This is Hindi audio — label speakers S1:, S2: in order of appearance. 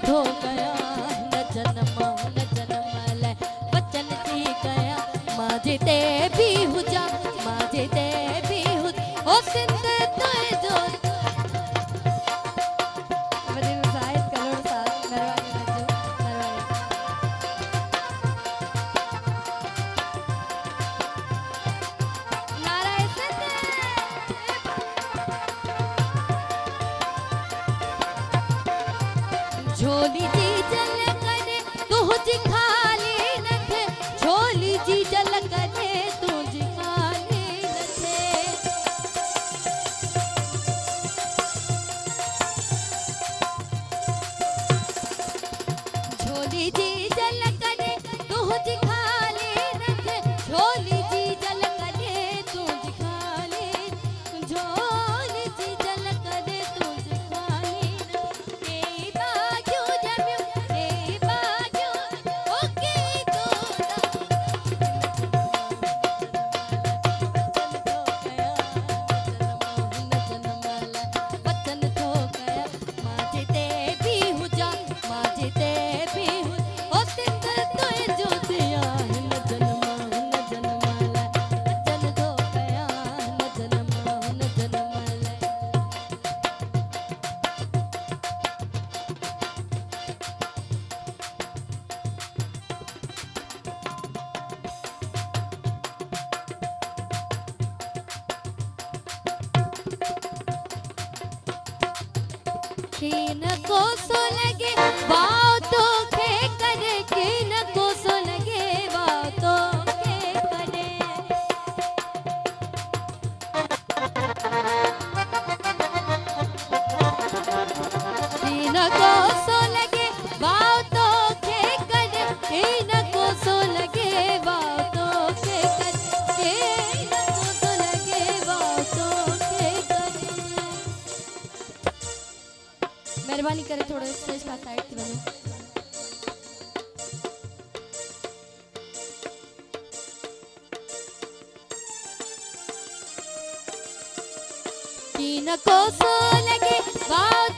S1: धो गया न जन्म वचन थी गया माझे ते भी हुजा माझे ते भी हुज ओ सिंध तो जो मजे साहित करोड़ साथ नरवानी नजो नारायण झोली जी जल करे तुझ खाली न थे झोली जी जल करे तुझ खाली न थे झोली जी जल करे तुझ खाली न थे झोली जी जल करे तुझ खाली झोली जी जल करे तुझ खाली किन को सो लगे वाव तो के करे किन को सो लगे वाव तो के करे किन को सो लगे वाव तो के करे किन को सो लगे वाव तो के करे किन को सो लगे वाव तो के करे मेहरबानी करे थोड़ा स्टेज का साइड थी बनो किन को सो लगे वाव